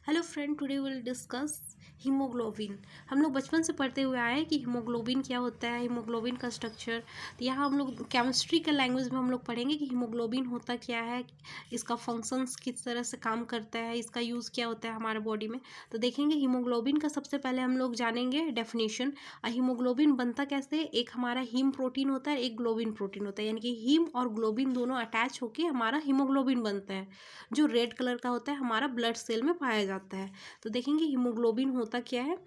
Hello friend, today will discuss haemoglobin. हम लोग बचपन से पढ़ते हुए आए हैं कि हीमोग्लोबिन क्या होता है, हीमोग्लोबिन का स्ट्रक्चर। तो यहाँ हम लोग केमिस्ट्री के लैंग्वेज में हम लोग पढ़ेंगे कि हीमोग्लोबिन होता क्या है, इसका फंक्शंस किस तरह से काम करता है, इसका यूज़ क्या होता है हमारे बॉडी में। तो देखेंगे हीमोग्लोबिन का सबसे पहले हम लोग जानेंगे डेफिनेशन। हीमोग्लोबिन बनता कैसे है, एक हमारा हीम प्रोटीन होता है, एक ग्लोबिन प्रोटीन होता है, यानी कि हीम और ग्लोबिन दोनों अटैच होकर हमारा हीमोग्लोबिन बनता है, जो रेड कलर का होता है, हमारा ब्लड सेल में पाया जाता है। तो देखेंगे हीमोग्लोबिन होता क्या है।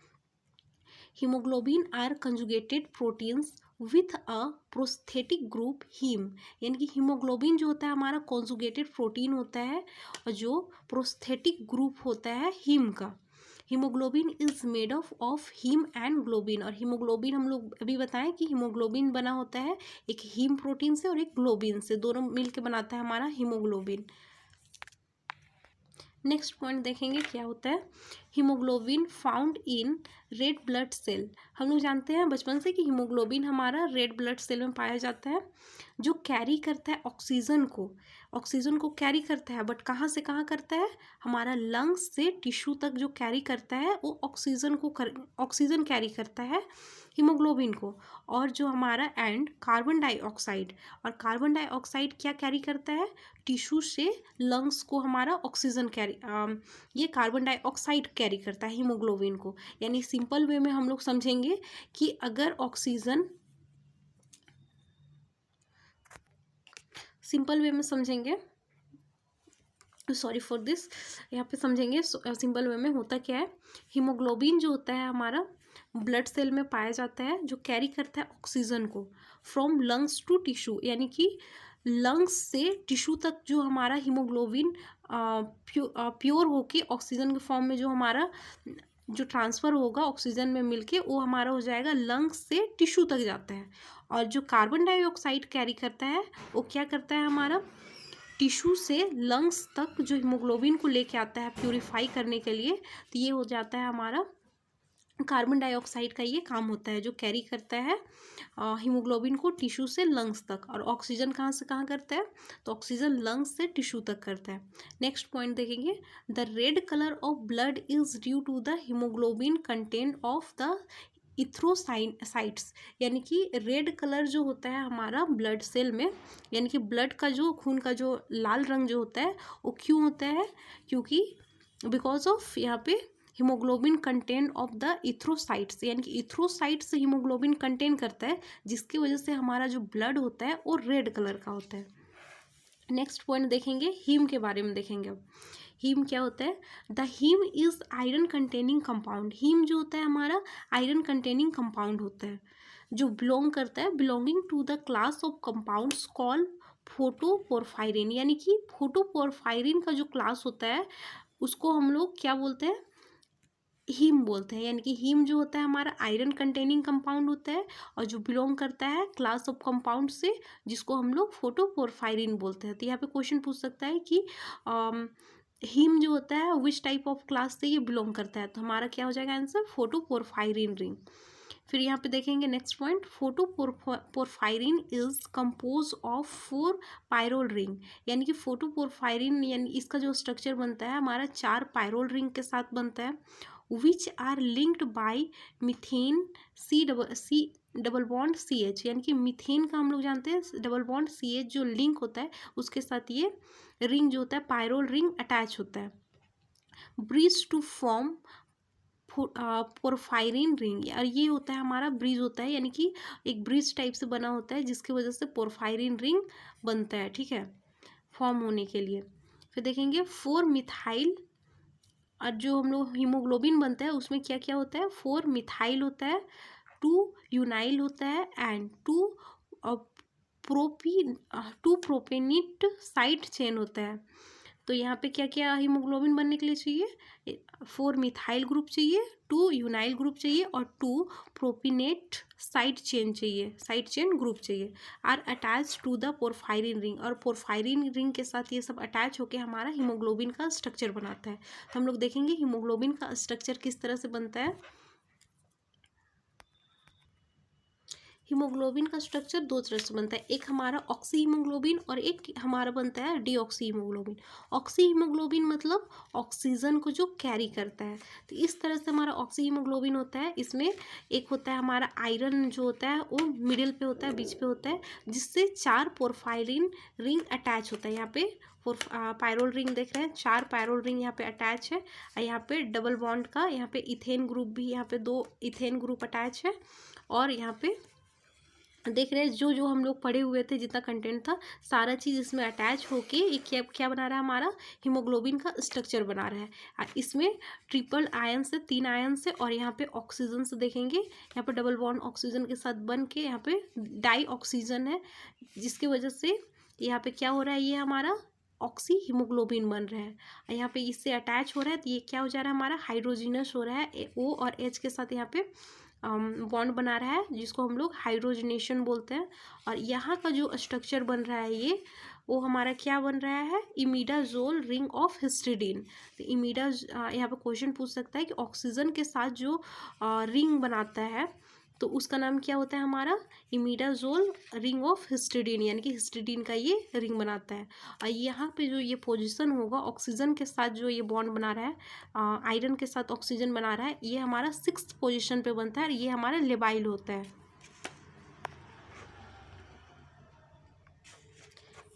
Haemoglobin are conjugated proteins with a prosthetic group haem, यानी कि हीमोग्लोबिन जो होता है हमारा कॉन्जुगेटेड प्रोटीन होता है और जो प्रोस्थेटिक ग्रुप होता है हीम का। Haemoglobin is made of haem and globin, और हीमोग्लोबिन हम लोग अभी बताएं कि हीमोग्लोबिन बना होता है एक हीम प्रोटीन से और एक ग्लोबिन से, दोनों मिलकर बनाता है हमारा हीमोग्लोबिन। नेक्स्ट पॉइंट देखेंगे क्या होता है। Haemoglobin found in red blood cell. हम लोग जानते हैं बचपन से कि हीमोग्लोबिन हमारा रेड ब्लड सेल में पाया जाता है, जो कैरी करता है ऑक्सीजन को कैरी करता है, बट कहाँ से कहाँ करता है, हमारा लंग्स से टिश्यू तक जो कैरी करता है वो ऑक्सीजन कैरी करता है हीमोग्लोबिन को। और जो हमारा कार्बन डाइऑक्साइड क्या कैरी करता है, टिश्यू से लंग्स को हमारा ऑक्सीजन कैरी, ये कार्बन डाइऑक्साइड कैरी करता है हीमोग्लोबिन को। यानी सिंपल वे में हम लोग समझेंगे कि अगर ऑक्सीजन, सिंपल वे में समझेंगे, सॉरी फॉर दिस, यहाँ पे समझेंगे सिंपल वे में होता क्या है। हीमोग्लोबिन जो होता है हमारा ब्लड सेल में पाया जाता है, जो कैरी करता है ऑक्सीजन को फ्रॉम लंग्स टू टिश्यू, यानी कि लंग्स से टिश्यू तक जो हमारा हीमोग्लोबिन प्योर होके ऑक्सीजन के फॉर्म में जो हमारा जो ट्रांसफ़र होगा ऑक्सीजन में मिलके, वो हमारा हो जाएगा लंग्स से टिश्यू तक जाता है। और जो कार्बन डाइऑक्साइड कैरी करता है वो क्या करता है, हमारा टिश्यू से लंग्स तक जो हीमोग्लोबिन को लेके आता है प्यूरिफाई करने के लिए। तो ये हो जाता है हमारा कार्बन डाइऑक्साइड का ये काम होता है, जो कैरी करता है हीमोग्लोबिन को टिश्यू से लंग्स तक। और ऑक्सीजन कहाँ से कहाँ करता है, तो ऑक्सीजन लंग्स से टिश्यू तक करता है। नेक्स्ट पॉइंट देखेंगे, the red colour of blood is due to the haemoglobin content of the erythrocytes, यानी कि रेड कलर जो होता है हमारा ब्लड सेल में, यानी कि ब्लड का जो खून का जो लाल रंग जो होता है वो क्यों होता है, क्योंकि बिकॉज ऑफ यहाँ पे haemoglobin content of the erythrocytes, यानी कि इथ्रोसाइट्स हीमोग्लोबिन कंटेन करता है, जिसकी वजह से हमारा जो ब्लड होता है वो रेड कलर का होता है। नेक्स्ट पॉइंट देखेंगे, हीम के बारे में देखेंगे। अब हीम क्या होता है, the haem is iron containing compound. Haem जो होता है हमारा आयरन कंटेनिंग कंपाउंड होता है, जो belonging to the class of compounds called protoporphyrin, यानी कि फोटोपोरफायरिन का जो क्लास होता है उसको हम लोग क्या बोलते हैं, हीम बोलते हैं। यानी कि हीम जो होता है हमारा आयरन कंटेनिंग कंपाउंड होता है और जो बिलोंग करता है क्लास ऑफ कंपाउंड से, जिसको हम लोग फोटोपोरफायरिन बोलते हैं। तो यहाँ पे क्वेश्चन पूछ सकता है कि हीम जो होता है विच टाइप ऑफ क्लास से ये बिलोंग करता है, तो हमारा क्या हो जाएगा आंसर, फोटोपोरफायरिन रिंग। फिर यहाँ पे देखेंगे next point, protoporphyrin is compose of 4 pyrrole ring, यानी कि फोटोपोरफायरिन यानी इसका जो स्ट्रक्चर बनता है हमारा 4 पायरोल रिंग के साथ बनता है, which are linked by methane C double bond C H, यानी कि मीथेन का हम लोग जानते हैं डबल बॉन्ड सी एच जो लिंक होता है उसके साथ ये रिंग जो होता है पायरोल रिंग अटैच होता है। Bridge to form porphyrin ring, और ये होता है हमारा ब्रिज होता है, यानी कि एक ब्रिज टाइप से बना होता है जिसकी वजह से पोरफायरिन रिंग बनता है, ठीक है, फॉर्म होने के लिए। फिर देखेंगे 4 मिथाइल, और जो हम लोग हीमोग्लोबिन बनता है उसमें क्या क्या होता है, 4 मिथाइल होता है, 2 यूनाइल होता है एंड 2 प्रोपेनिट साइड चेन होता है। तो यहाँ पे क्या क्या हीमोग्लोबिन बनने के लिए चाहिए, 4 मिथाइल ग्रुप चाहिए, 2 यूनाइल ग्रुप चाहिए और 2 प्रोपिनेट साइड चेन ग्रुप चाहिए, are attach to the porphyrin ring, और पोरफायरिन रिंग के साथ ये सब अटैच होकर हमारा हीमोग्लोबिन का स्ट्रक्चर बनाता है। तो हम लोग देखेंगे हीमोग्लोबिन का स्ट्रक्चर किस तरह से बनता है। हीमोग्लोबिन का स्ट्रक्चर दो तरह से बनता है, एक हमारा ऑक्सी हीमोग्लोबिन और एक हमारा बनता है डीऑक्सी हीमोग्लोबिन। ऑक्सी हीमोग्लोबिन मतलब ऑक्सीजन को जो कैरी करता है, तो इस तरह से हमारा ऑक्सी हीमोग्लोबिन होता है। इसमें एक होता है हमारा आयरन जो होता है वो मिडिल पे होता है, बीच पे होता है, जिससे 4 पोरफायरिन रिंग अटैच होता है। यहाँ पे पायरोल रिंग देख रहे हैं, 4 पायरोल रिंग यहाँ पे अटैच है। और यहाँ पे डबल बॉन्ड का यहाँ पे इथेन ग्रुप भी, यहाँ पे 2 इथेन ग्रुप अटैच है। और यहाँ पे देख रहे हैं जो हम लोग पढ़े हुए थे, जितना कंटेंट था सारा चीज़ इसमें अटैच होके ये क्या बना रहा है, हमारा हीमोग्लोबिन का स्ट्रक्चर बना रहा है। इसमें ट्रिपल आयन से, 3 आयन से, और यहाँ पे ऑक्सीजन से देखेंगे, यहाँ पे डबल बॉन्ड ऑक्सीजन के साथ बन के यहाँ पे डाई ऑक्सीजन है, जिसकी वजह से यहाँ पे क्या हो रहा है, ये हमारा ऑक्सी हीमोग्लोबिन बन रहा है। और यहाँ पे इससे अटैच हो रहा है, तो ये क्या हो जा रहा है, हमारा हाइड्रोजिनस हो रहा है। O और H के साथ यहाँ पे बॉन्ड बना रहा है, जिसको हम लोग हाइड्रोजनेशन बोलते हैं। और यहाँ का जो स्ट्रक्चर बन रहा है ये, वो हमारा क्या बन रहा है, इमिडाजोल रिंग ऑफ हिस्टिडीन। तो यहाँ पे क्वेश्चन पूछ सकता है कि ऑक्सीजन के साथ जो रिंग बनाता है, तो उसका नाम क्या होता है, हमारा इमिडाजोल रिंग ऑफ हिस्टिडीन, यानी कि हिस्टिडीन का ये रिंग बनाता है। और यहाँ पे जो ये पोजीशन होगा, ऑक्सीजन के साथ जो ये बॉन्ड बना रहा है, आयरन के साथ ऑक्सीजन बना रहा है, ये हमारा 6th पोजीशन पे बनता है, और ये हमारा लेबाइल होता है।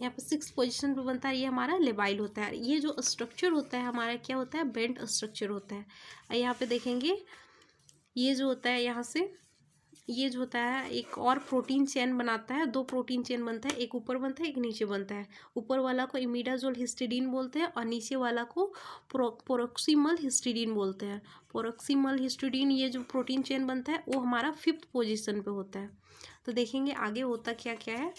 यहाँ पे 6th पोजीशन पे बनता है, ये हमारा लेबाइल होता है। ये जो स्ट्रक्चर होता है हमारा क्या होता है, बेंट स्ट्रक्चर होता है। और यहाँ पे देखेंगे ये जो होता है, यहाँ से ये जो होता है एक और प्रोटीन चेन बनाता है, 2 प्रोटीन चेन बनता है, एक ऊपर बनता है, एक नीचे बनता है। ऊपर वाला को इमिडाजोल हिस्टिडीन बोलते हैं, और नीचे वाला को प्रोक्सिमल हिस्टिडीन बोलते हैं। प्रोक्सिमल हिस्टिडीन ये जो प्रोटीन चेन बनता है वो हमारा 5th पोजीशन पे होता है। तो देखेंगे आगे होता क्या क्या है।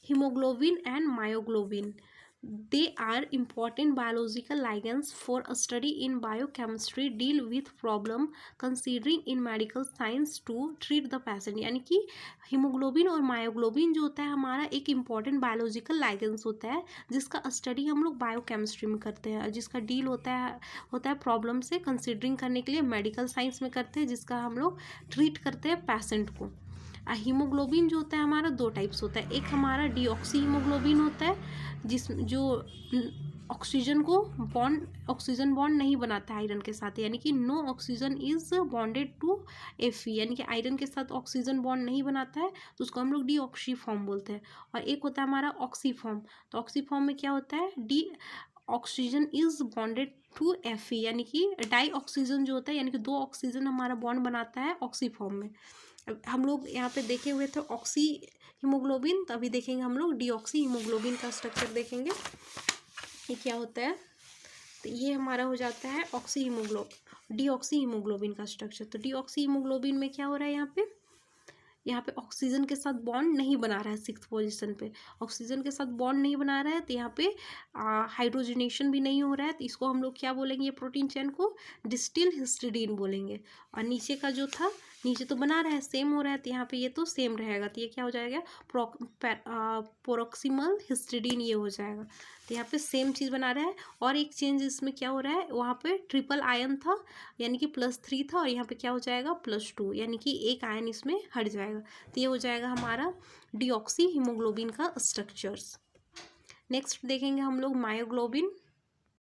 Haemoglobin and myoglobin, they are important biological ligands for a study in biochemistry, deal with problem considering in medical science to treat the patient। यानी कि हीमोग्लोबिन और मायोग्लोबिन जो होता है हमारा एक इम्पॉर्टेंट बायोलॉजिकल लाइगेंस होता है, जिसका स्टडी हम लोग बायोकेमिस्ट्री में करते हैं, जिसका डील होता है प्रॉब्लम से कंसिडरिंग करने के लिए मेडिकल साइंस में करते हैं, जिसका हम लोग ट्रीट करते हैं पेशेंट को। हीमोग्लोबिन जो होता है हमारा 2 टाइप्स होता है, एक हमारा डीऑक्सी हीमोग्लोबिन होता है, जो ऑक्सीजन बॉन्ड नहीं बनाता है आयरन के साथ, यानी कि no oxygen is bonded to Fe, यानी कि आयरन के साथ ऑक्सीजन बॉन्ड नहीं बनाता है, तो उसको हम लोग डीऑक्सी फॉर्म बोलते हैं। और एक होता है हमारा ऑक्सी फॉर्म, तो ऑक्सी फॉर्म में क्या होता है, the oxygen is bonded to Fe, यानी कि डाई ऑक्सीजन जो होता है, यानी कि 2 ऑक्सीजन हमारा बॉन्ड बनाता है ऑक्सी फॉर्म में। हम लोग यहाँ पे देखे हुए थे ऑक्सी हीमोग्लोबिन, तो अभी देखेंगे हम लोग डीऑक्सी हीमोग्लोबिन का स्ट्रक्चर देखेंगे ये क्या होता है। तो ये हमारा हो जाता है डीऑक्सी हीमोग्लोबिन का स्ट्रक्चर। तो डीऑक्सी हीमोग्लोबिन में क्या हो रहा है, यहाँ पे ऑक्सीजन के साथ बॉन्ड नहीं बना रहा है, 6th पोजीशन पे ऑक्सीजन के साथ बॉन्ड नहीं बना रहा है, तो यहाँ पे हाइड्रोजनेशन भी नहीं हो रहा है, तो इसको हम लोग क्या बोलेंगे, ये प्रोटीन चेन को डिस्टिल हिस्टिडीन बोलेंगे। और नीचे का जो था, नीचे तो बना रहा है, सेम हो रहा है, तो यहाँ पे ये तो सेम रहेगा, तो ये क्या हो जाएगा, प्रोक्सिमल हिस्टिडीन ये हो जाएगा। तो यहाँ पे सेम चीज़ बना रहा है। और एक चेंज इसमें क्या हो रहा है, वहाँ पे ट्रिपल आयन था, यानी कि +3 था, और यहाँ पे क्या हो जाएगा, +2, यानी कि एक आयन इसमें हट जाएगा। तो ये हो जाएगा हमारा डीऑक्सी हीमोग्लोबिन का स्ट्रक्चर्स। नेक्स्ट देखेंगे हम लोग मायोग्लोबिन।